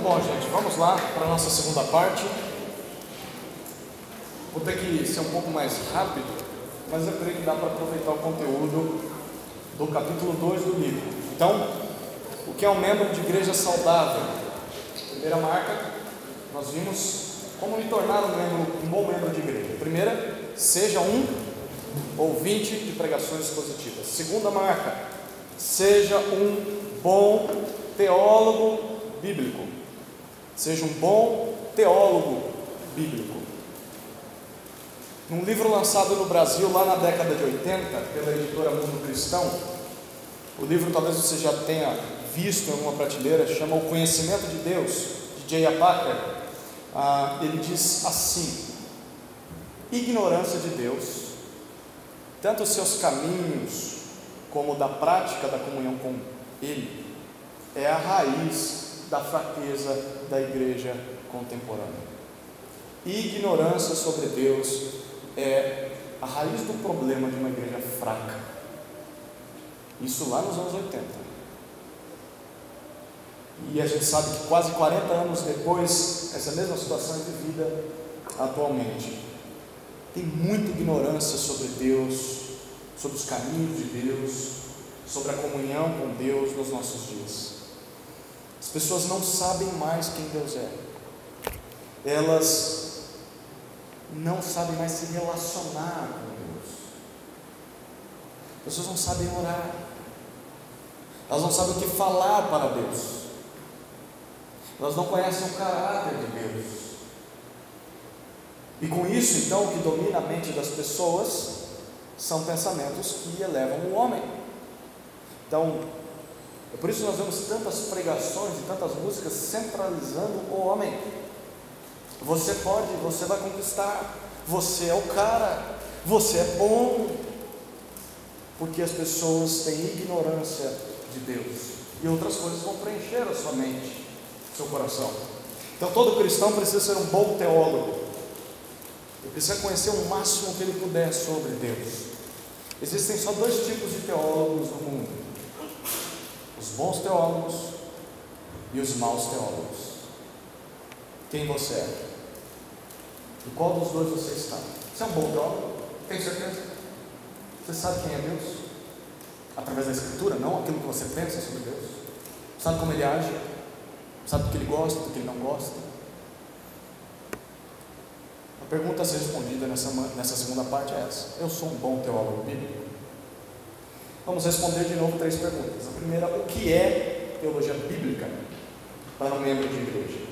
bom, gente, vamos lá para a nossa segunda parte. Vou ter que ser um pouco mais rápido, mas eu creio que dá para aproveitar o conteúdo do capítulo 2 do livro. Então, o que é um membro de igreja saudável? Primeira marca, nós vimos como me tornar um bom membro de igreja. Primeira, seja um ouvinte de pregações positivas. Segunda marca, seja um bom teólogo bíblico. Seja um bom teólogo bíblico. Num livro lançado no Brasil lá na década de 80 pela editora Mundo Cristão, o livro talvez você já tenha visto em alguma prateleira, chama O Conhecimento de Deus, de J.I. Packer. Ele diz assim: ignorância de Deus, tanto os seus caminhos como da prática da comunhão com Ele, é a raiz da fraqueza da igreja contemporânea. Ignorância sobre Deus é a raiz do problema de uma igreja fraca. Isso lá nos anos 80. E a gente sabe que quase 40 anos depois, essa mesma situação é vivida atualmente. Tem muita ignorância sobre Deus, sobre os caminhos de Deus, sobre a comunhão com Deus nos nossos dias. As pessoas não sabem mais quem Deus é. Elas não sabem mais se relacionar com Deus. As pessoas não sabem orar. Elas não sabem o que falar para Deus. Elas não conhecem o caráter de Deus. E com isso, então, o que domina a mente das pessoas são pensamentos que elevam o homem. Então, é por isso que nós vemos tantas pregações e tantas músicas centralizando o homem. Você pode, você vai conquistar, você é o cara, você é bom, porque as pessoas têm ignorância de Deus, e outras coisas vão preencher a sua mente, seu coração. Então todo cristão precisa ser um bom teólogo, ele precisa conhecer o máximo que ele puder sobre Deus. Existem só dois tipos de teólogos no mundo: os bons teólogos e os maus teólogos. Quem você é? Em qual dos dois você está? Você é um bom teólogo? Tem certeza? Você sabe quem é Deus? Através da Escritura, não aquilo que você pensa sobre Deus. Sabe como Ele age? Sabe do que Ele gosta, do que Ele não gosta? A pergunta a ser respondida nessa segunda parte é essa: eu sou um bom teólogo bíblico? Vamos responder de novo 3 perguntas. A primeira: o que é teologia bíblica para um membro de igreja?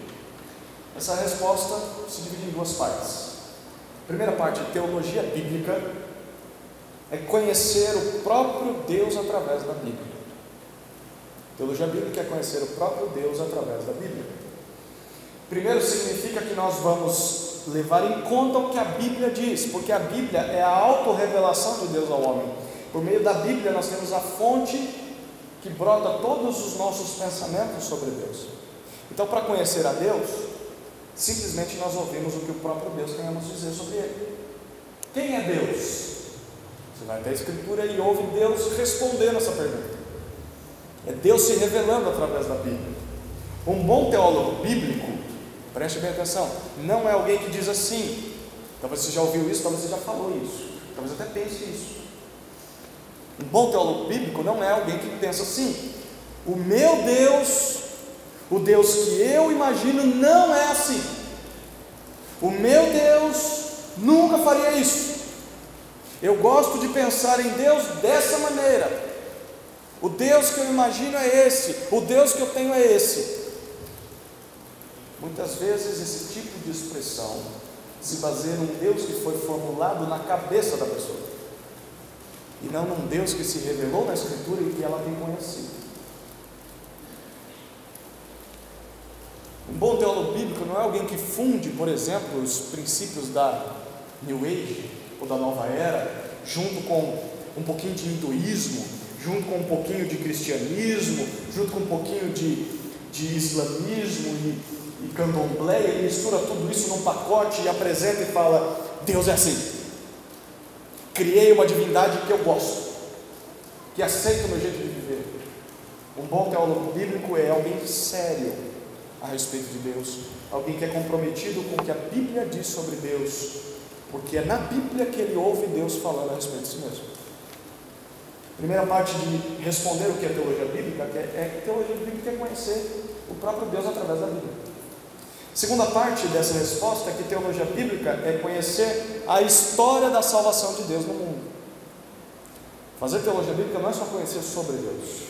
Essa resposta se divide em 2 partes. A primeira parte, teologia bíblica, é conhecer o próprio Deus através da Bíblia. Teologia bíblica é conhecer o próprio Deus através da Bíblia. Primeiro, significa que nós vamos levar em conta o que a Bíblia diz, porque a Bíblia é a autorrevelação de Deus ao homem. Por meio da Bíblia nós temos a fonte que brota todos os nossos pensamentos sobre Deus. Então, para conhecer a Deus, simplesmente nós ouvimos o que o próprio Deus tem a nos dizer sobre Ele. Quem é Deus? Você vai até a Escritura e ouve Deus respondendo essa pergunta. É Deus se revelando através da Bíblia. Um bom teólogo bíblico, preste bem atenção, não é alguém que diz assim. Talvez você já ouviu isso, talvez você já falou isso, talvez até pense isso. Um bom teólogo bíblico não é alguém que pensa assim: o meu Deus, o Deus que eu imagino, não é assim. O meu Deus nunca faria isso. Eu gosto de pensar em Deus dessa maneira. O Deus que eu imagino é esse. O Deus que eu tenho é esse. Muitas vezes esse tipo de expressão se baseia num Deus que foi formulado na cabeça da pessoa, e não num Deus que se revelou na Escritura e que ela tem conhecido. Um bom teólogo bíblico não é alguém que funde, por exemplo, os princípios da New Age ou da Nova Era, junto com um pouquinho de hinduísmo, junto com um pouquinho de cristianismo, junto com um pouquinho de islamismo e candomblé. Ele mistura tudo isso num pacote e apresenta e fala: Deus é assim. Criei uma divindade que eu gosto, que aceito o meu jeito de viver. Um bom teólogo bíblico é alguém sério, a respeito de Deus, alguém que é comprometido com o que a Bíblia diz sobre Deus, porque é na Bíblia que ele ouve Deus falando a respeito de si mesmo. Primeira parte de responder o que é teologia bíblica, teologia bíblica é conhecer o próprio Deus através da Bíblia. Segunda parte dessa resposta é que teologia bíblica é conhecer a história da salvação de Deus no mundo. Fazer teologia bíblica não é só conhecer sobre Deus,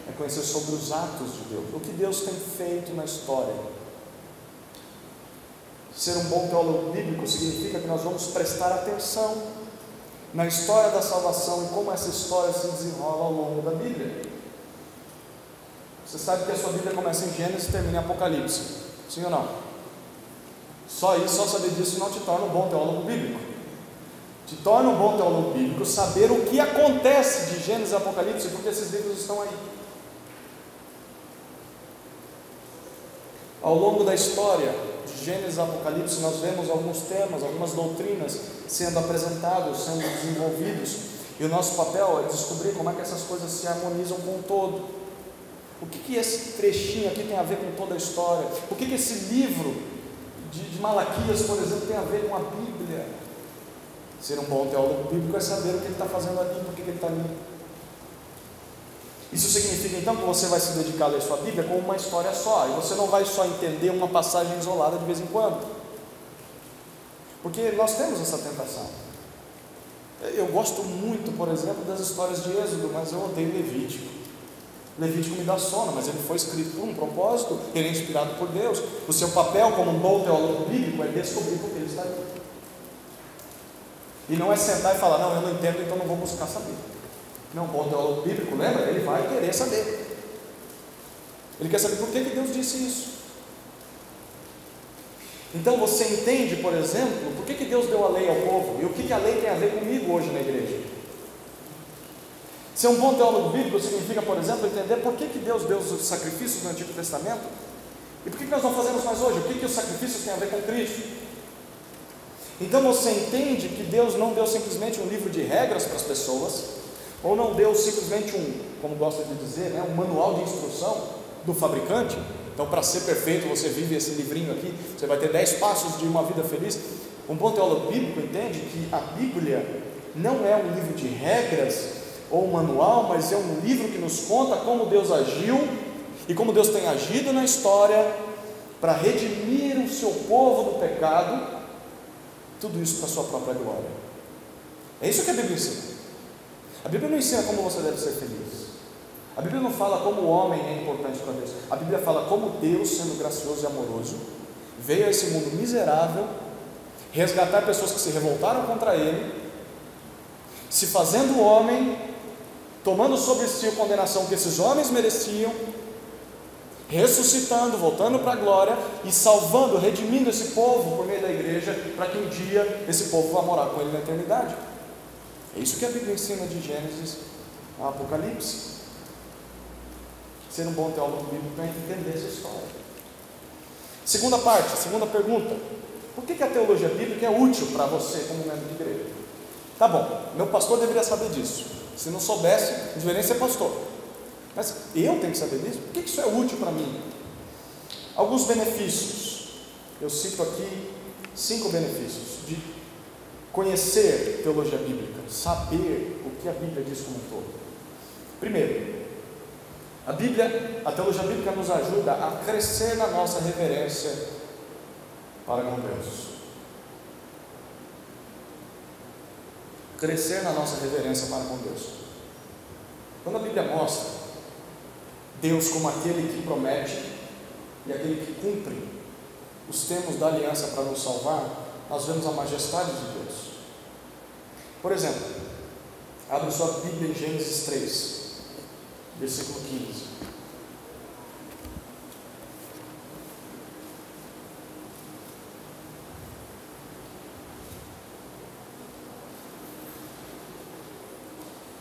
é conhecer sobre os atos de Deus, o que Deus tem feito na história. Ser um bom teólogo bíblico significa que nós vamos prestar atenção na história da salvação e como essa história se desenrola ao longo da Bíblia. Você sabe que a sua Bíblia começa em Gênesis e termina em Apocalipse, sim ou não? Só saber disso não te torna um bom teólogo bíblico. Te torna um bom teólogo bíblico saber o que acontece de Gênesis e Apocalipse, porque esses livros estão aí. Ao longo da história de Gênesis e Apocalipse, nós vemos alguns temas, algumas doutrinas sendo apresentados, sendo desenvolvidos, e o nosso papel é descobrir como é que essas coisas se harmonizam com o todo. O que esse trechinho aqui tem a ver com toda a história? O que esse livro de Malaquias, por exemplo, tem a ver com a Bíblia? Ser um bom teólogo bíblico é saber o que ele está fazendo ali, por que ele está ali. Isso significa então que você vai se dedicar a ler sua Bíblia como uma história só, e você não vai só entender uma passagem isolada de vez em quando, porque nós temos essa tentação. Eu gosto muito, por exemplo, das histórias de Êxodo, mas eu odeio Levítico. Levítico me dá sono, mas ele foi escrito por um propósito, ele é inspirado por Deus. O seu papel como um bom teólogo bíblico é descobrir por que ele está ali. E não é sentar e falar, não, eu não entendo, então não vou buscar saber. Não, um bom teólogo bíblico, lembra? Ele vai querer saber. Ele quer saber por que Deus disse isso. Então você entende, por exemplo, por que Deus deu a lei ao povo, e o que a lei tem a ver comigo hoje na igreja. Ser um bom teólogo bíblico significa, por exemplo, entender por que Deus deu os sacrifícios no Antigo Testamento, e por que nós não fazemos mais hoje, o que os sacrifícios têm a ver com Cristo. Então você entende que Deus não deu simplesmente um livro de regras para as pessoas, ou não deu simplesmente como gosta de dizer, um manual de instrução do fabricante. Então, para ser perfeito, você vive esse livrinho aqui, você vai ter 10 passos de uma vida feliz. Um bom teólogo bíblico entende que a Bíblia não é um livro de regras ou um manual, mas é um livro que nos conta como Deus agiu e como Deus tem agido na história para redimir o seu povo do pecado, tudo isso para a sua própria glória. É isso que a Bíblia ensina. A Bíblia não ensina como você deve ser feliz. A Bíblia não fala como o homem é importante para Deus. A Bíblia fala como Deus, sendo gracioso e amoroso, veio a esse mundo miserável, resgatar pessoas que se revoltaram contra Ele, se fazendo homem, tomando sobre si a condenação que esses homens mereciam, ressuscitando, voltando para a glória e salvando, redimindo esse povo por meio da igreja, para que um dia esse povo vá morar com Ele na eternidade. É isso que a Bíblia ensina de Gênesis a Apocalipse. Ser um bom teólogo bíblico é entender essa história. Segunda parte, segunda pergunta: por que a teologia bíblica é útil para você como membro de igreja? Tá bom, meu pastor deveria saber disso. Se não soubesse, não deveria nem ser pastor. Mas eu tenho que saber disso? Por que isso é útil para mim? Alguns benefícios. Eu cito aqui 5 benefícios de conhecer teologia bíblica, saber o que a Bíblia diz como um todo. Primeiro, a teologia bíblica nos ajuda a crescer na nossa reverência para com Deus. Crescer na nossa reverência para com Deus. Quando a Bíblia mostra Deus como aquele que promete e aquele que cumpre os termos da aliança para nos salvar, nós vemos a majestade de Deus. Por exemplo, abre sua Bíblia em Gênesis 3, versículo 15.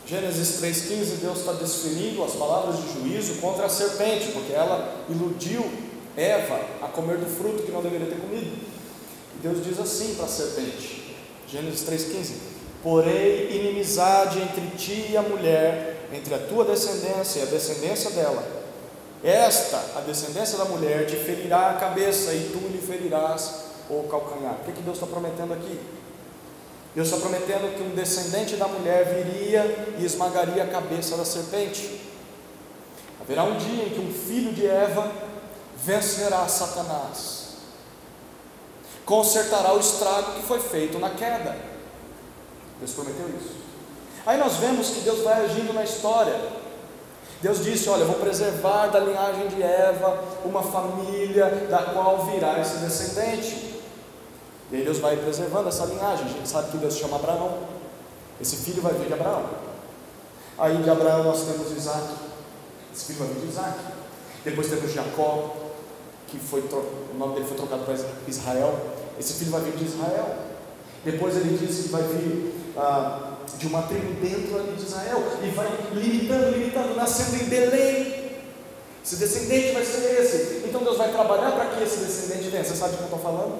Gênesis 3,15, Deus está desferindo as palavras de juízo contra a serpente, porque ela iludiu Eva a comer do fruto que não deveria ter comido. E Deus diz assim para a serpente, Gênesis 3,15: porém inimizade entre ti e a mulher, entre a tua descendência e a descendência dela. a descendência da mulher, te ferirá a cabeça e tu lhe ferirás o calcanhar. O que Deus está prometendo aqui? Deus está prometendo que um descendente da mulher viria e esmagaria a cabeça da serpente. Haverá um dia em que um filho de Eva vencerá Satanás, consertará o estrago que foi feito na queda. Deus prometeu isso. Aí nós vemos que Deus vai agindo na história. Deus disse: olha, eu vou preservar da linhagem de Eva uma família da qual virá esse descendente. E aí Deus vai preservando essa linhagem. A gente sabe que Deus chama Abraão. Esse filho vai vir de Abraão. Aí de Abraão nós temos Isaac. Esse filho vai vir de Isaac. Depois temos Jacó, que o nome dele foi trocado para Israel. Esse filho vai vir de Israel. Depois ele disse que vai vir de uma tribo dentro ali de Israel, e vai limitando, nascendo em Belém. Esse descendente vai ser esse. Então Deus vai trabalhar para que esse descendente venha. Você sabe de que eu estou falando?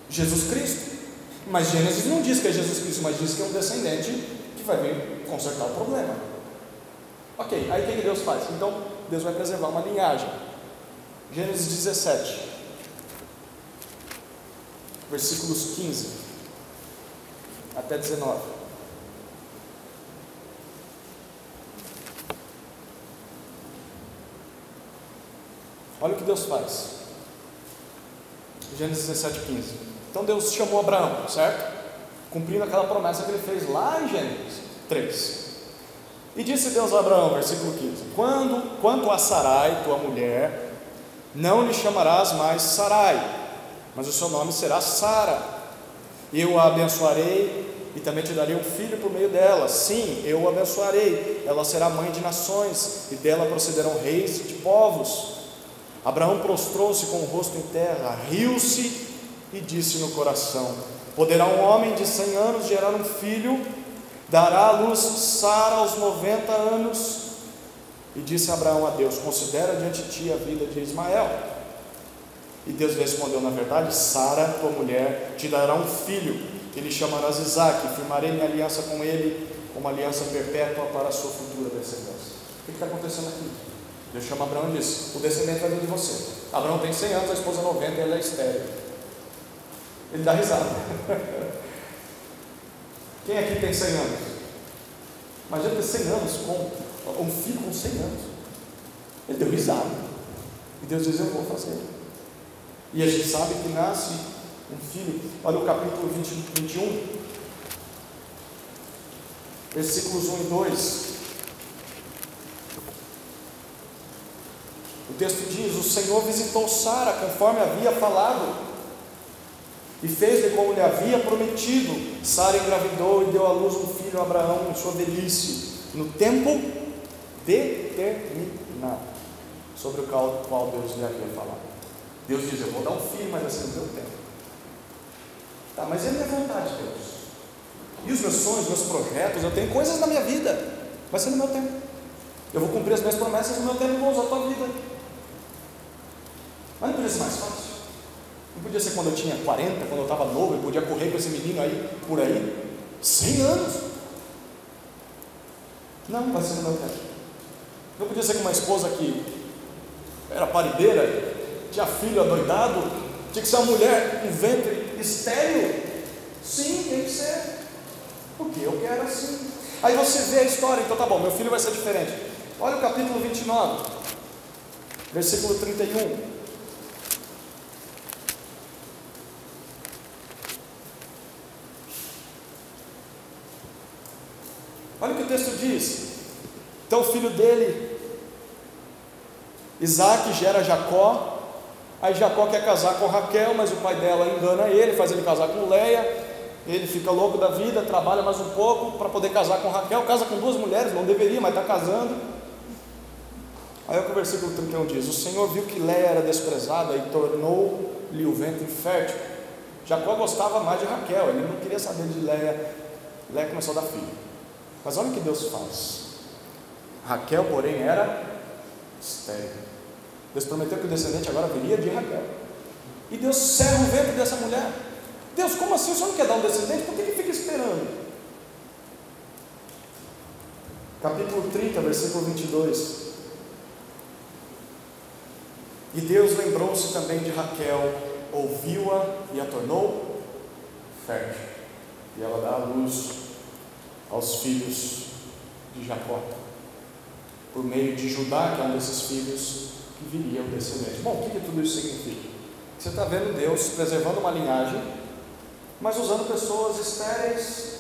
Jesus Cristo. Mas Gênesis não diz que é Jesus Cristo, mas diz que é um descendente que vai vir consertar o problema. Ok, aí o que Deus faz? Então Deus vai preservar uma linhagem. Gênesis 17, versículos 15 até 19. Olha o que Deus faz. Gênesis 17, 15. Então Deus chamou Abraão, certo? Cumprindo aquela promessa que ele fez lá em Gênesis 3. E disse Deus a Abraão, versículo 15: quanto a Sarai, tua mulher, não lhe chamarás mais Sarai, mas o seu nome será Sara. Eu a abençoarei e também te darei um filho por meio dela. Sim, eu o abençoarei. Ela será mãe de nações, e dela procederão reis de povos. Abraão prostrou-se com o rosto em terra, riu-se e disse no coração: poderá um homem de 100 anos gerar um filho? Dará à luz Sara aos 90 anos? E disse Abraão a Deus: considera diante de ti a vida de Ismael. E Deus respondeu: na verdade, Sara, tua mulher, te dará um filho, que lhe chamarás Isaque, e firmarei minha aliança com ele, como aliança perpétua para a sua futura descendência. O que está acontecendo aqui? Deus chama Abraão e diz: o descendente vai vir de você. Abraão tem 100 anos, a esposa 90, e ela é estéril. Ele dá risada. Quem aqui tem 100 anos? Imagina ter 100 anos com um filho com 100 anos. Ele deu risada. E Deus diz: eu vou fazer. E a gente sabe que nasce um filho. Olha o capítulo 21, versículos 1 e 2. O texto diz: o Senhor visitou Sara conforme havia falado, e fez-lhe como lhe havia prometido. Sara engravidou e deu à luz um filho a Abraão em sua velhice, no tempo determinado, sobre o qual Deus lhe havia falado. Deus diz: eu vou dar um filho, mas vai ser no meu tempo. Tá, mas é a minha vontade, Deus. E os meus sonhos, meus projetos, eu tenho coisas na minha vida, vai ser no meu tempo. Eu vou cumprir as minhas promessas no meu tempo e vou usar a tua vida. Mas não podia ser mais fácil? Não podia ser quando eu tinha 40, quando eu estava novo, eu podia correr com esse menino aí, por aí, 100 anos? Não, vai ser no meu tempo. Não podia ser com uma esposa que era parideira, tinha filho adoidado, tinha que ser uma mulher com ventre estéril? Sim, tem que ser, porque eu quero assim. Aí você vê a história. Então tá bom, meu filho vai ser diferente. Olha o capítulo 29, versículo 31. Olha o que o texto diz. Então o filho dele, Isaque, gera Jacó. Aí Jacó quer casar com Raquel, mas o pai dela engana ele, faz ele casar com Leia. Ele fica louco da vida, trabalha mais um pouco para poder casar com Raquel. Casa com 2 mulheres, não deveria, mas está casando. Aí o versículo 31 diz: o Senhor viu que Leia era desprezada e tornou-lhe o ventre fértil. Jacó gostava mais de Raquel, ele não queria saber de Leia. Leia começou a dar filho. Mas olha o que Deus faz. Raquel, porém, era estéril. Deus prometeu que o descendente agora viria de Raquel. E Deus cerra o ventre dessa mulher. Deus, como assim? O Senhor não quer dar um descendente? Por que ele fica esperando? Capítulo 30, versículo 22. E Deus lembrou-se também de Raquel, ouviu-a e a tornou fértil. E ela dá à luz aos filhos de Jacó, por meio de Judá, que é um desses filhos que viria o descendente. Bom, o que tudo isso significa? Você está vendo Deus preservando uma linhagem, mas usando pessoas estéreis,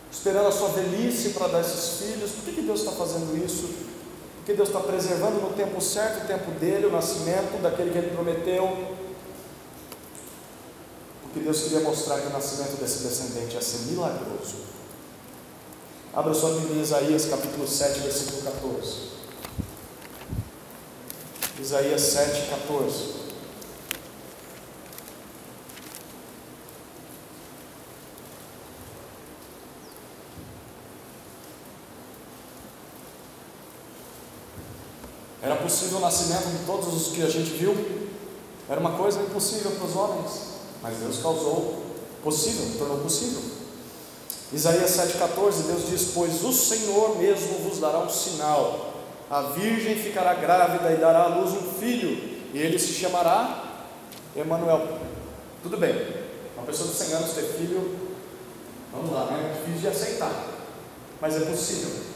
esperando a sua velhice para dar esses filhos. Por que Deus está fazendo isso? Porque Deus está preservando no tempo certo, o tempo dele, o nascimento daquele que ele prometeu. Porque Deus queria mostrar que o nascimento desse descendente ia ser milagroso. Abra sua Bíblia em Isaías capítulo 7, versículo 14. Isaías 7, 14. Era possível o nascimento de todos os que a gente viu? Era uma coisa impossível para os homens, mas Deus causou possível, tornou possível. Isaías 7,14, Deus diz: pois o Senhor mesmo vos dará um sinal, a virgem ficará grávida e dará à luz um filho, e ele se chamará Emanuel. Tudo bem, uma pessoa de 100 anos ter filho, vamos lá, é difícil de aceitar, mas é possível.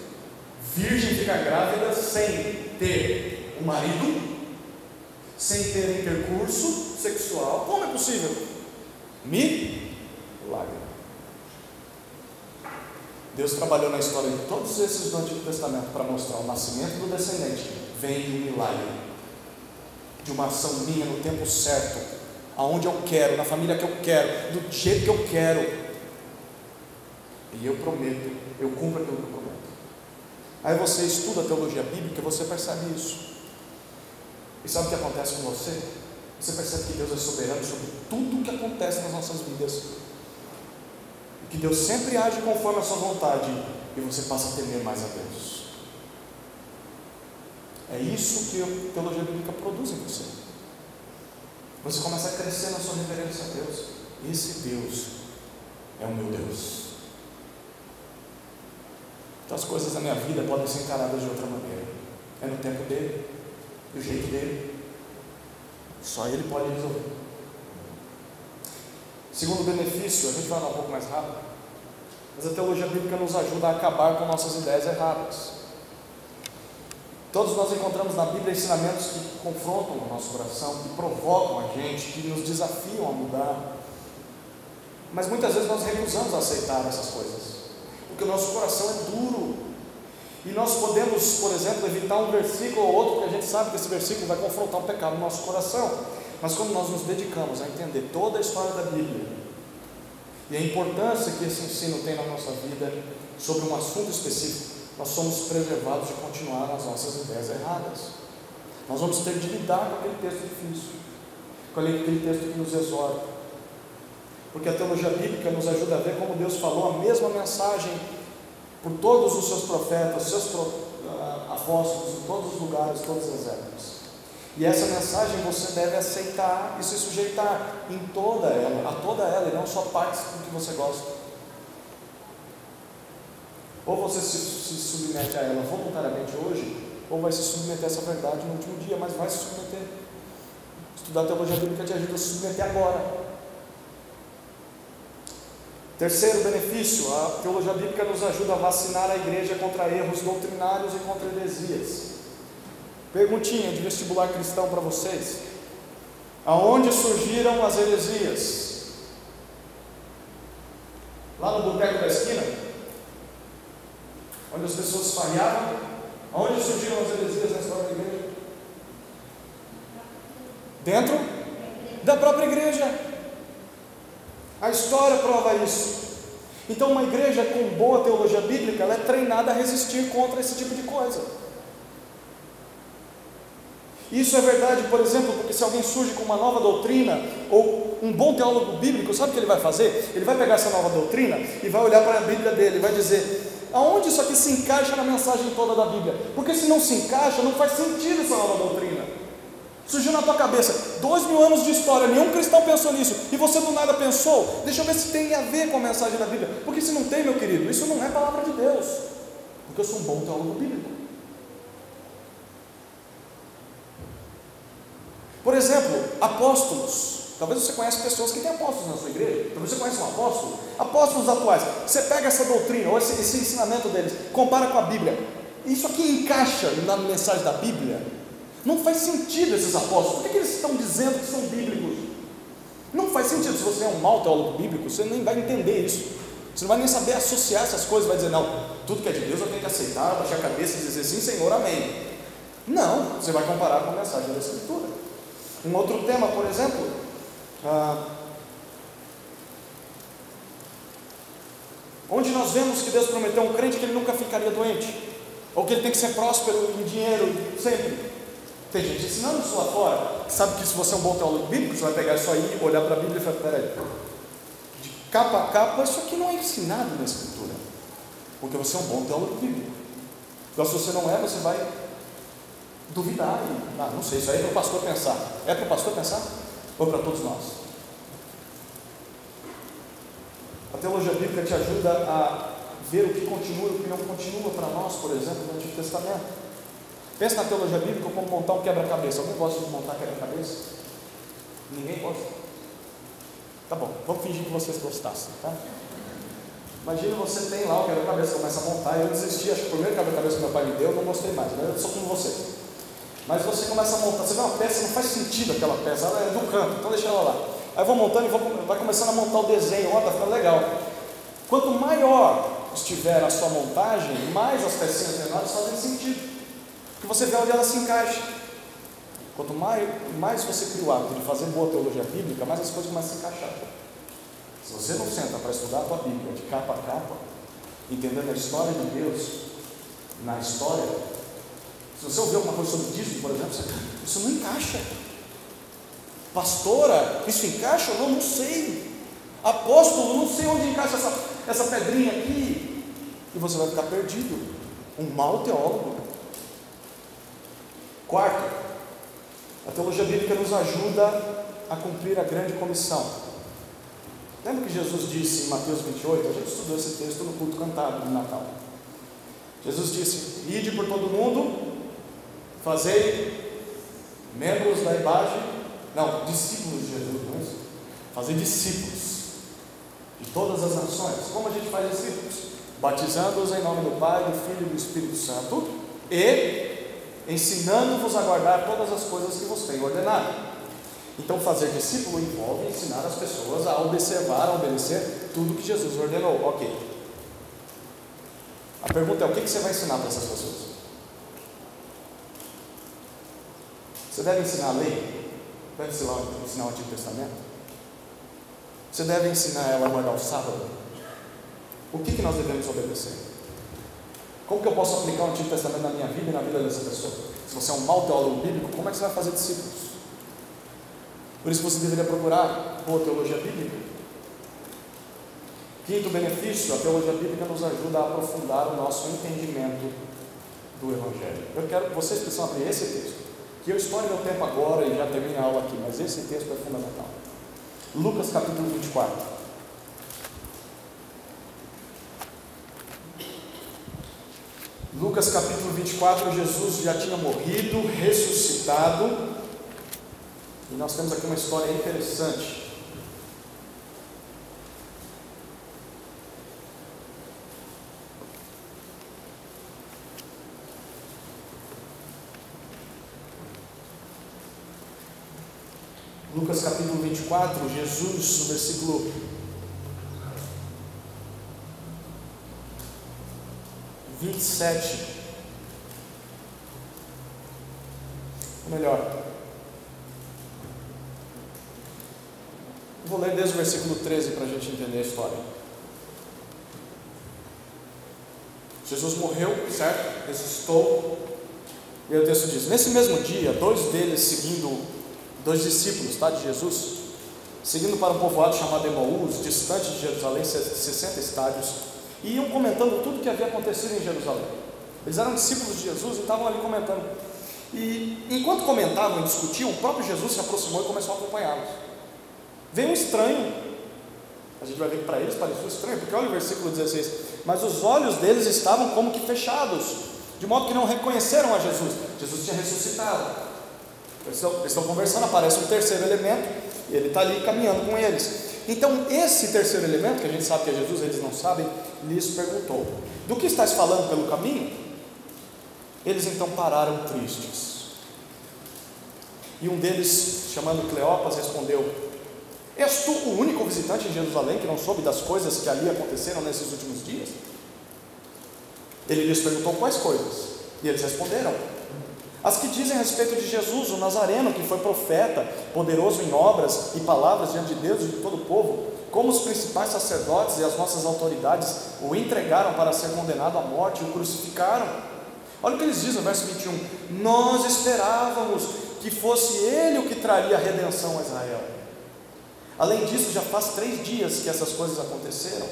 Virgem ficar grávida sem ter um marido, sem ter intercurso sexual, como é possível? Milagre. Deus trabalhou na história de todos esses do Antigo Testamento para mostrar o nascimento do descendente. Vem um milagre de uma ação minha no tempo certo, aonde eu quero, na família que eu quero, do jeito que eu quero, e eu prometo, eu cumpro aquilo que eu prometo. Aí você estuda a teologia bíblica e você percebe isso. E sabe o que acontece com você? Você percebe que Deus é soberano sobre tudo o que acontece nas nossas vidas, e que Deus sempre age conforme a sua vontade, e você passa a temer mais a Deus. É isso que a teologia bíblica produz em você. Você começa a crescer na sua reverência a Deus. Esse Deus é o meu Deus. Então as coisas da minha vida podem ser encaradas de outra maneira. É no tempo dele, do jeito dele. Só ele pode resolver. Segundo benefício, a gente vai andar um pouco mais rápido, mas a teologia bíblica nos ajuda a acabar com nossas ideias erradas. Todos nós encontramos na Bíblia ensinamentos que confrontam o nosso coração, que provocam a gente, que nos desafiam a mudar. Mas muitas vezes nós recusamos a aceitar essas coisas, porque o nosso coração é duro. E nós podemos, por exemplo, evitar um versículo ou outro, porque a gente sabe que esse versículo vai confrontar um pecado no nosso coração. Mas quando nós nos dedicamos a entender toda a história da Bíblia e a importância que esse ensino tem na nossa vida sobre um assunto específico, nós somos preservados de continuar nas nossas ideias erradas. Nós vamos ter de lidar com aquele texto difícil, com aquele texto que nos exorta, porque a teologia bíblica nos ajuda a ver como Deus falou a mesma mensagem por todos os seus profetas, seus apóstolos, em todos os lugares, todas as épocas. E essa mensagem você deve aceitar e se sujeitar em toda ela, a toda ela, e não só partes do que você gosta. Ou você se submete a ela voluntariamente hoje, ou vai se submeter a essa verdade no último dia, mas vai se submeter. Estudar a teologia bíblica te ajuda a se submeter agora. Terceiro benefício, a teologia bíblica nos ajuda a vacinar a igreja contra erros doutrinários e contra heresias. Perguntinha de vestibular cristão para vocês: aonde surgiram as heresias? Lá no boteco da esquina? Onde as pessoas falhavam? Aonde surgiram as heresias na história da igreja? Dentro da própria igreja. A história prova isso. Então uma igreja com boa teologia bíblica, ela é treinada a resistir contra esse tipo de coisa. Isso é verdade, por exemplo, porque se alguém surge com uma nova doutrina, ou um bom teólogo bíblico, sabe o que ele vai fazer? Ele vai pegar essa nova doutrina e vai olhar para a Bíblia dele e vai dizer: aonde isso aqui se encaixa na mensagem toda da Bíblia? Porque se não se encaixa, não faz sentido essa nova doutrina. Surgiu na tua cabeça, 2000 anos de história, nenhum cristão pensou nisso, e você do nada pensou, deixa eu ver se tem a ver com a mensagem da Bíblia. Porque se não tem, meu querido, isso não é palavra de Deus, porque eu sou um bom teólogo bíblico. exemplo, apóstolos. Talvez você conheça pessoas que têm apóstolos na sua igreja. Talvez você conheça um apóstolo. Apóstolos atuais. Você pega essa doutrina, ou esse ensinamento deles, compara com a Bíblia. Isso aqui encaixa na mensagem da Bíblia? Não faz sentido esses apóstolos. Por que eles estão dizendo que são bíblicos? Não faz sentido. Se você é um mau teólogo bíblico, você nem vai entender isso. Você não vai nem saber associar essas coisas. Vai dizer, não, tudo que é de Deus eu tenho que aceitar, baixar a cabeça e dizer sim, Senhor, amém. Não, você vai comparar com a mensagem da Escritura. Um outro tema, por exemplo, onde nós vemos que Deus prometeu a um crente que ele nunca ficaria doente, ou que ele tem que ser próspero em dinheiro sempre. Tem gente ensinando isso lá fora, que sabe que se você é um bom teólogo bíblico, você vai pegar isso aí, olhar para a Bíblia e falar, peraí, de capa a capa, isso aqui não é ensinado na Escritura, porque você é um bom teólogo bíblico. Então, se você não é, você vai duvidar e, não sei, isso aí é para o pastor pensar. É para o pastor pensar? Ou para todos nós? A teologia bíblica te ajuda a ver o que continua e o que não continua para nós, por exemplo, no Antigo Testamento. Pensa na teologia bíblica como montar um quebra-cabeça. Alguém gosta de montar quebra-cabeça? Ninguém gosta? Tá bom, vamos fingir que vocês gostassem, tá? Imagina você tem lá o quebra-cabeça, começa a montar. Eu desisti, acho que o primeiro quebra-cabeça que meu pai me deu, eu não gostei mais, né? Eu sou como vocês. Mas você começa a montar, você vê uma peça, não faz sentido aquela peça, ela é do canto, então deixa ela lá. Aí eu vou montando e vai começando a montar o desenho, ó, tá ficando legal. Quanto maior estiver a sua montagem, mais as pecinhas menores fazem sentido. Porque você vê onde ela se encaixa. Quanto mais você cria o hábito de fazer boa teologia bíblica, mais as coisas começam a se encaixar. Se você não senta para estudar a tua Bíblia de capa a capa, entendendo a história de Deus na história, se você ouvir alguma coisa sobre dízimo, por exemplo, isso não encaixa. Pastora, isso encaixa? Eu não sei. Apóstolo, não sei onde encaixa essa pedrinha aqui. E você vai ficar perdido. Um mau teólogo. Quarto, a teologia bíblica nos ajuda a cumprir a grande comissão. Lembra que Jesus disse em Mateus 28? A gente estudou esse texto no culto cantado de Natal. Jesus disse: ide por todo mundo, fazei membros da imagem, não, discípulos de Jesus, não é isso? Fazer discípulos de todas as nações. Como a gente faz discípulos? Batizando-os em nome do Pai, do Filho e do Espírito Santo e ensinando-vos a guardar todas as coisas que vos tenho ordenado. Então, fazer discípulo envolve ensinar as pessoas a observar, a obedecer tudo que Jesus ordenou. Ok. A pergunta é: o que você vai ensinar para essas pessoas? Você deve ensinar a lei? Deve ensinar o Antigo Testamento? Você deve ensinar ela a guardar o sábado? O que nós devemos obedecer? Como que eu posso aplicar o Antigo Testamento na minha vida e na vida dessa pessoa? Se você é um mau teólogo bíblico, como é que você vai fazer discípulos? Por isso você deveria procurar boa teologia bíblica. Quinto benefício: a teologia bíblica nos ajuda a aprofundar o nosso entendimento do Evangelho. Eu quero que vocês precisam abrir esse texto, que eu estoure meu tempo agora e já termino a aula aqui, mas esse texto é fundamental. Lucas capítulo 24. Lucas capítulo 24, Jesus já tinha morrido, ressuscitado, e nós temos aqui uma história interessante. Lucas capítulo 24, Jesus, no versículo 27, ou melhor, vou ler desde o versículo 13 para a gente entender a história. Jesus morreu, certo? Ressuscitou, e aí o texto diz: nesse mesmo dia, dois discípulos, tá, de Jesus, seguindo para um povoado chamado Emaús, distante de Jerusalém, 60 estádios, e iam comentando tudo o que havia acontecido em Jerusalém. Eles eram discípulos de Jesus e estavam ali comentando. E enquanto comentavam e discutiam, o próprio Jesus se aproximou e começou a acompanhá-los. Veio um estranho. A gente vai ver que para eles pareceu estranho, porque olha o versículo 16: mas os olhos deles estavam como que fechados, de modo que não reconheceram a Jesus. Jesus tinha ressuscitado. Eles estão conversando, aparece um terceiro elemento, e ele está ali caminhando com eles. Então, esse terceiro elemento, que a gente sabe que é Jesus, eles não sabem, lhes perguntou: do que estás falando pelo caminho? Eles então pararam tristes. E um deles, chamando Cleopas, respondeu: és tu o único visitante em Jerusalém que não soube das coisas que ali aconteceram nesses últimos dias? Ele lhes perguntou: quais coisas? E eles responderam: as que dizem a respeito de Jesus, o Nazareno, que foi profeta, poderoso em obras e palavras diante de Deus e de todo o povo, como os principais sacerdotes e as nossas autoridades o entregaram para ser condenado à morte e o crucificaram. Olha o que eles dizem no verso 21: nós esperávamos que fosse ele o que traria a redenção a Israel. Além disso, já faz 3 dias que essas coisas aconteceram.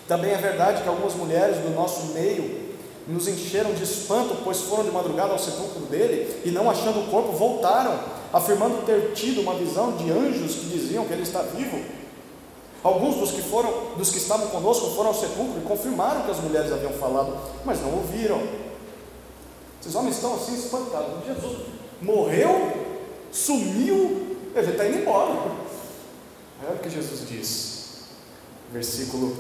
Também é verdade que algumas mulheres do nosso meio nos encheram de espanto, pois foram de madrugada ao sepulcro dele, e não achando o corpo, voltaram, afirmando ter tido uma visão de anjos que diziam que ele está vivo. Alguns dos que estavam conosco foram ao sepulcro e confirmaram que as mulheres haviam falado, mas não ouviram. Esses homens estão assim espantados. Jesus morreu, sumiu, ele está indo embora. Olha o que Jesus diz, versículo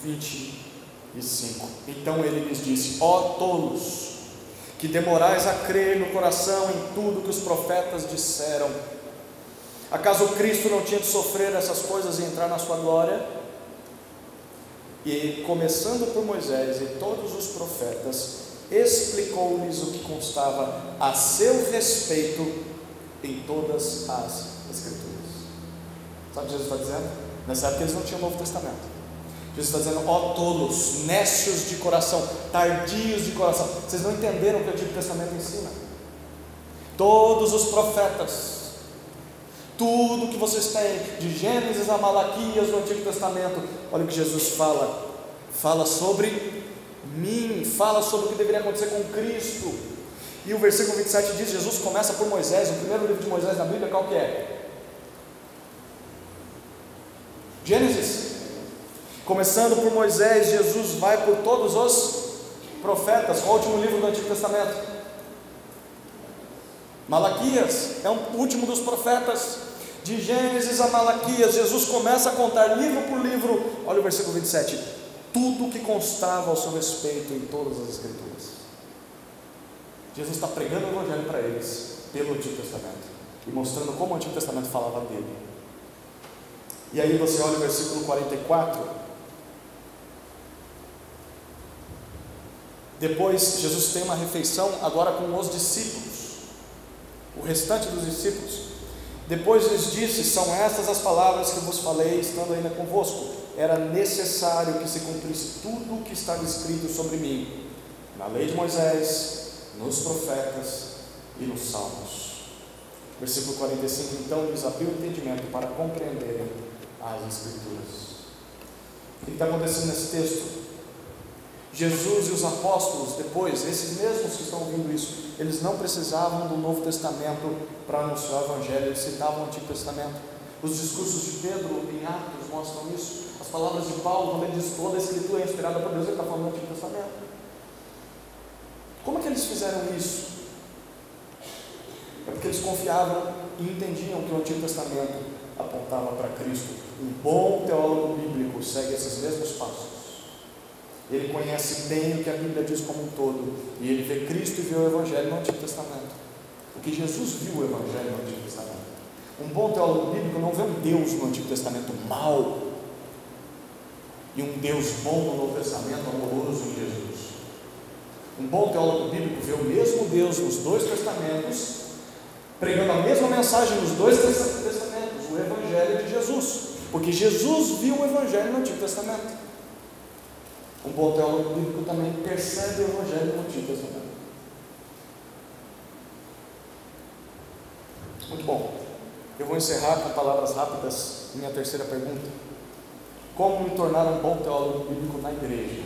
25: então ele lhes disse: ó tolos, que demorais a crer no coração em tudo que os profetas disseram, acaso Cristo não tinha de sofrer essas coisas e entrar na sua glória? E começando por Moisés e todos os profetas, explicou-lhes o que constava a seu respeito em todas as Escrituras. Sabe o que Jesus está dizendo? Nessa época eles não tinham o Novo Testamento. Jesus está dizendo: ó tolos, nécios de coração, tardios de coração, vocês não entenderam o que o Antigo Testamento ensina. Todos os profetas, tudo que vocês têm, de Gênesis a Malaquias no Antigo Testamento, olha o que Jesus fala sobre mim, fala sobre o que deveria acontecer com Cristo. E o versículo 27 diz: Jesus começa por Moisés. O primeiro livro de Moisés na Bíblia qual que é? Gênesis. Começando por Moisés, Jesus vai por todos os profetas. Qual é o último livro do Antigo Testamento? Malaquias, é o último dos profetas. De Gênesis a Malaquias, Jesus começa a contar livro por livro. Olha o versículo 27: tudo que constava ao seu respeito em todas as Escrituras. Jesus está pregando o Evangelho para eles pelo Antigo Testamento e mostrando como o Antigo Testamento falava dele. E aí você olha o versículo 44. Depois Jesus tem uma refeição agora com os discípulos, o restante dos discípulos. Depois lhes disse: são estas as palavras que vos falei estando ainda convosco. Era necessário que se cumprisse tudo o que estava escrito sobre mim, na lei de Moisés, nos profetas e nos salmos. Versículo 45: então lhes abriu o entendimento para compreenderem as Escrituras. O que está acontecendo nesse texto? Jesus e os apóstolos, depois, esses mesmos que estão ouvindo isso, eles não precisavam do Novo Testamento para anunciar o Evangelho, eles citavam o Antigo Testamento. Os discursos de Pedro em Atos mostram isso. As palavras de Paulo, quando ele diz toda a Escritura é inspirada por Deus, ele está falando do Antigo Testamento. Como é que eles fizeram isso? É porque eles confiavam e entendiam que o Antigo Testamento apontava para Cristo. Um bom teólogo bíblico segue esses mesmos passos. Ele conhece bem o que a Bíblia diz como um todo, e ele vê Cristo e vê o Evangelho no Antigo Testamento, porque Jesus viu o Evangelho no Antigo Testamento. Um bom teólogo bíblico não vê um Deus no Antigo Testamento mau e um Deus bom no Novo Testamento, amoroso em Jesus. Um bom teólogo bíblico vê o mesmo Deus nos dois testamentos, pregando a mesma mensagem nos dois testamentos, o Evangelho de Jesus, porque Jesus viu o Evangelho no Antigo Testamento. Um bom teólogo bíblico também percebe o Evangelho no Antigo Testamento. Muito bom. Eu vou encerrar com palavras rápidas. Minha terceira pergunta: como me tornar um bom teólogo bíblico na igreja?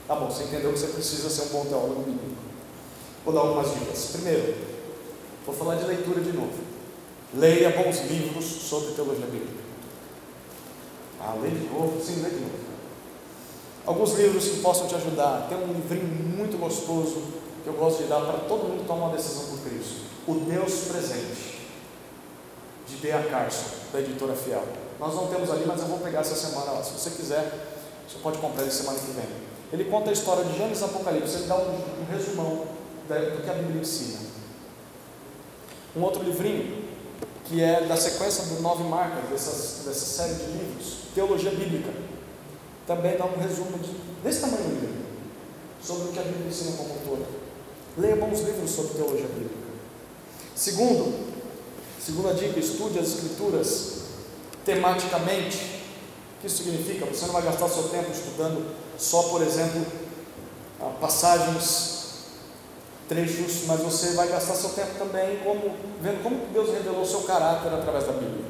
Tá bom, você entendeu que você precisa ser um bom teólogo bíblico. Vou dar algumas dicas. Primeiro, vou falar de leitura de novo. Leia bons livros sobre teologia bíblica. Lê de novo? Sim, lê de novo. Alguns livros que possam te ajudar. Tem um livrinho muito gostoso que eu gosto de dar para todo mundo que toma uma decisão por Cristo: O Deus Presente, de D.A. Carson, da editora Fiel. Nós não temos ali, mas eu vou pegar essa semana lá. Se você quiser, você pode comprar ele semana que vem. Ele conta a história de Gênesis e Apocalipse. Ele dá um resumão do que a Bíblia ensina. Um outro livrinho, que é da sequência de 9 marcas dessa série de livros, Teologia Bíblica, também dá um resumo desse tamanho do livro, sobre o que a Bíblia ensina como toda. Leia bons livros sobre teologia bíblica. Segunda dica: estude as Escrituras tematicamente. O que isso significa? Você não vai gastar seu tempo estudando só, por exemplo, passagens, trechos, mas você vai gastar seu tempo também vendo como Deus revelou o seu caráter através da Bíblia.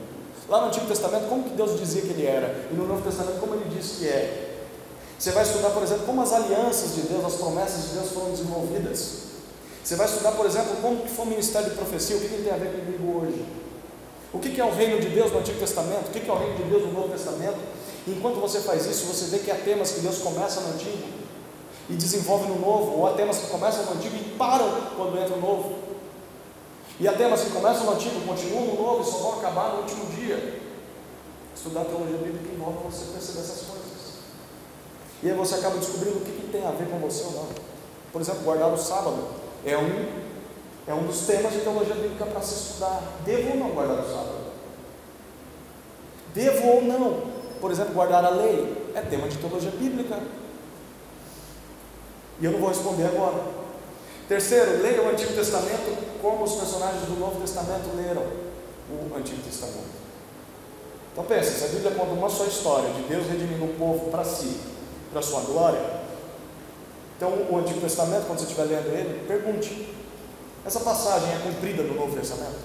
Lá no Antigo Testamento, como que Deus dizia que Ele era, e no Novo Testamento, como Ele diz que é. Você vai estudar, por exemplo, como as alianças de Deus, as promessas de Deus foram desenvolvidas. Você vai estudar, por exemplo, como que foi o ministério de profecia, o que ele tem a ver comigo hoje. O que é o reino de Deus no Antigo Testamento, o que é o reino de Deus no Novo Testamento. E enquanto você faz isso, você vê que há temas que Deus começa no Antigo e desenvolve no Novo, ou há temas que começam no Antigo e param quando entra no Novo. E há temas que começam no Antigo, continuam no Novo e só vão acabar no último dia. Estudar a teologia bíblica envolve você perceber essas coisas. E aí você acaba descobrindo o que tem a ver com você ou não. Por exemplo, guardar o sábado é um dos temas de teologia bíblica para se estudar. Devo ou não guardar o sábado? Devo ou não, por exemplo, guardar a lei? É tema de teologia bíblica. E eu não vou responder agora. Terceiro, leia o Antigo Testamento como os personagens do Novo Testamento leram o Antigo Testamento. Então pense, se a Bíblia conta uma só história de Deus redimindo um povo para si, para a sua glória, então o Antigo Testamento, quando você estiver lendo ele, pergunte: essa passagem é cumprida no Novo Testamento?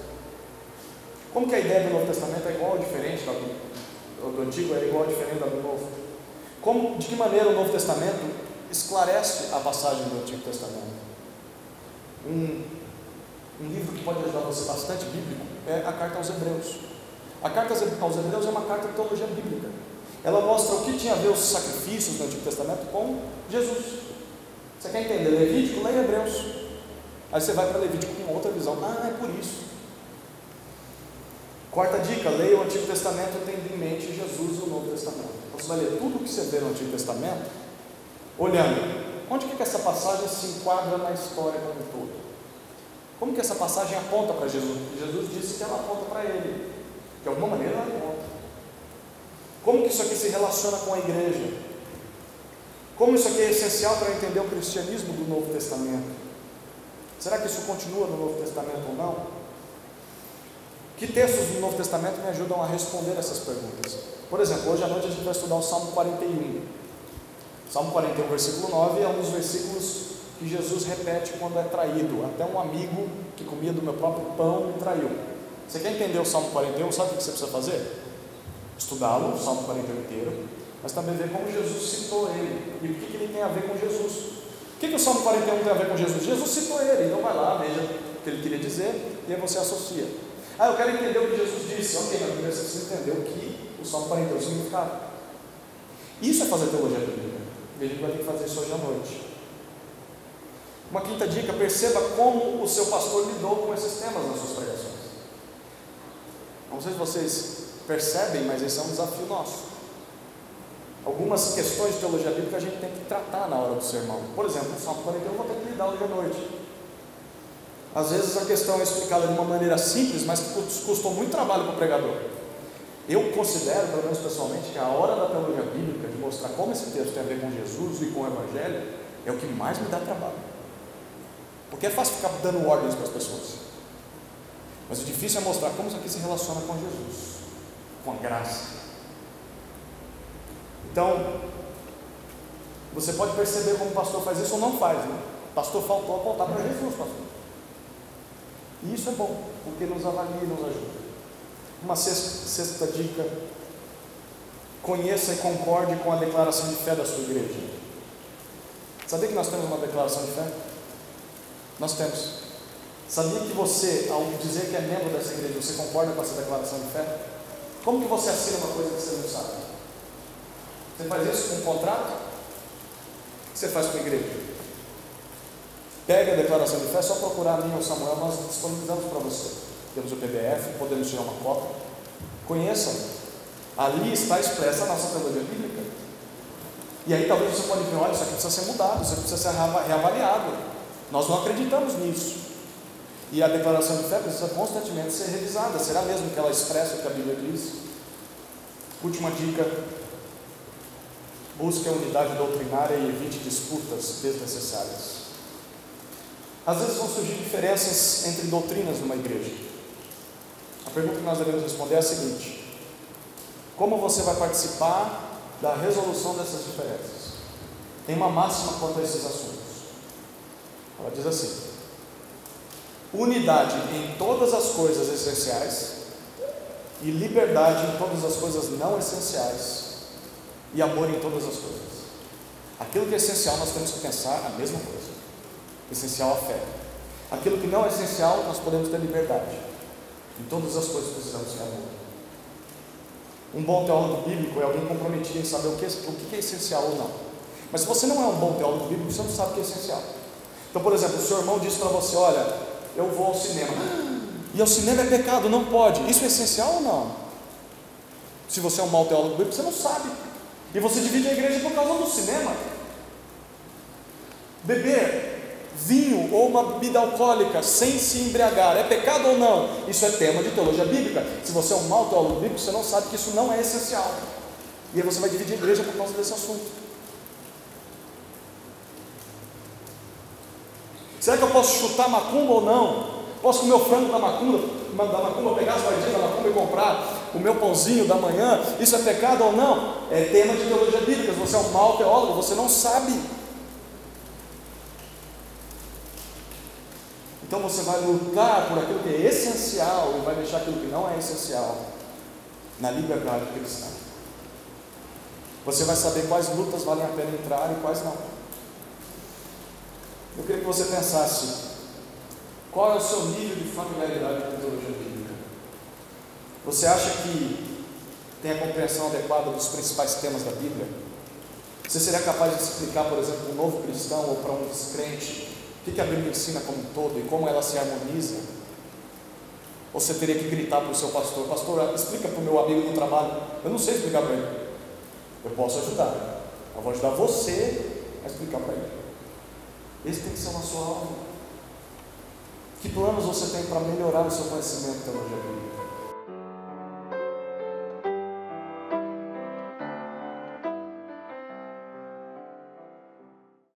Como que a ideia do Novo Testamento é igual ou diferente do Antigo, é igual ou diferente da do Novo? De que maneira o Novo Testamento esclarece a passagem do Antigo Testamento? Um livro que pode ajudar você bastante bíblico é a Carta aos Hebreus. A Carta aos Hebreus é uma carta de teologia bíblica. Ela mostra o que tinha a ver os sacrifícios do Antigo Testamento com Jesus. Você quer entender Levítico? Leia Hebreus. Aí você vai para Levítico com outra visão. É por isso. Quarta dica: leia o Antigo Testamento tendo em mente Jesus e o Novo Testamento. Então você vai ler tudo o que você vê no Antigo Testamento, olhando onde que essa passagem se enquadra na história como um todo. Como que essa passagem aponta para Jesus? Porque Jesus disse que ela aponta para Ele. De alguma maneira ela aponta. Como que isso aqui se relaciona com a igreja? Como isso aqui é essencial para entender o cristianismo do Novo Testamento? Será que isso continua no Novo Testamento ou não? Que textos do Novo Testamento me ajudam a responder essas perguntas? Por exemplo, hoje à noite a gente vai estudar o Salmo 41. Salmo 41, versículo 9, é um dos versículos que Jesus repete quando é traído. Até um amigo que comia do meu próprio pão me traiu. Você quer entender o Salmo 41? Sabe o que você precisa fazer? Estudá-lo, o Salmo 41 inteiro, mas também ver como Jesus citou ele e o que ele tem a ver com Jesus. O que o Salmo 41 tem a ver com Jesus? Jesus citou ele, então vai lá, veja o que ele queria dizer e aí você associa. Eu quero entender o que Jesus disse. Ok, mas primeiro você precisa entender o que o Salmo 41 significava. Isso é fazer teologia bíblica. E a gente vai ter que fazer isso hoje à noite. Uma quinta dica: perceba como o seu pastor lidou com esses temas nas suas pregações. Não sei se vocês percebem, mas esse é um desafio nosso. Algumas questões de teologia bíblica a gente tem que tratar na hora do sermão. Por exemplo, o Salmo 41 eu vou ter que lidar hoje à noite. Às vezes a questão é explicada de uma maneira simples, mas que custou muito trabalho para o pregador. Eu considero, pelo menos pessoalmente, que a hora da teologia bíblica, de mostrar como esse texto tem a ver com Jesus e com o Evangelho, é o que mais me dá trabalho. Porque é fácil ficar dando ordens para as pessoas, mas o difícil é mostrar como isso aqui se relaciona com Jesus, com a graça. Então, você pode perceber como o pastor faz isso ou não faz, né? O pastor faltou apontar para Jesus, pastor. E isso é bom, porque nos avalia e nos ajuda. Uma sexta dica: conheça e concorde com a declaração de fé da sua igreja. Sabia que nós temos uma declaração de fé? Nós temos. Sabia que você, ao dizer que é membro dessa igreja, você concorda com essa declaração de fé? Como que você assina uma coisa que você não sabe? Você faz isso com um contrato? O que você faz com a igreja? Pegue a declaração de fé, é só procurar a mim ou Samuel, nós disponibilizamos para você. Temos o PDF, podemos tirar uma cópia. Conheçam. Ali está expressa a nossa teologia bíblica. E aí talvez você pode ver, olha, isso aqui precisa ser mudado, isso aqui precisa ser reavaliado. Nós não acreditamos nisso. E a declaração de fé precisa constantemente ser revisada. Será mesmo que ela expressa o que a Bíblia diz? Última dica: busque a unidade doutrinária e evite disputas desnecessárias. Às vezes vão surgir diferenças entre doutrinas numa igreja. A pergunta que nós devemos responder é a seguinte: como você vai participar da resolução dessas diferenças? Tem uma máxima quanto a esses assuntos. Ela diz assim: unidade em todas as coisas essenciais e liberdade em todas as coisas não essenciais e amor em todas as coisas. Aquilo que é essencial nós temos que pensar a mesma coisa. Essencial a fé. Aquilo que não é essencial nós podemos ter liberdade. Em todas as coisas precisamos ter amor. Um bom teólogo bíblico é alguém comprometido em saber o que é essencial ou não. Mas se você não é um bom teólogo bíblico, você não sabe o que é essencial. Então, por exemplo, o seu irmão diz para você: olha, eu vou ao cinema. E ao cinema é pecado, não pode. Isso é essencial ou não? Se você é um mau teólogo bíblico, você não sabe. E você divide a igreja por causa do cinema. Beber vinho ou uma bebida alcoólica sem se embriagar é pecado ou não? Isso é tema de teologia bíblica. Se você é um mau teólogo bíblico, você não sabe que isso não é essencial. E aí você vai dividir a igreja por causa desse assunto. Será que eu posso chutar macumba ou não? Posso comer o frango da macumba, pegar as moedinhas da macumba e comprar o meu pãozinho da manhã? Isso é pecado ou não? É tema de teologia bíblica. Se você é um mau teólogo, você não sabe. Então você vai lutar por aquilo que é essencial e vai deixar aquilo que não é essencial na liberdade cristã. Você vai saber quais lutas valem a pena entrar e quais não. Eu queria que você pensasse: qual é o seu nível de familiaridade com a teologia bíblica? Você acha que tem a compreensão adequada dos principais temas da Bíblia? Você seria capaz de explicar, por exemplo, para um novo cristão ou para um descrente o que a Bíblia ensina como um todo e como ela se harmoniza? Ou você teria que gritar para o seu pastor: pastor, explica para o meu amigo do trabalho? Eu não sei explicar para ele. Eu posso ajudar. Eu vou ajudar você a explicar para ele. Esse tem que ser o nosso alvo. Que planos você tem para melhorar o seu conhecimento da teologia bíblica?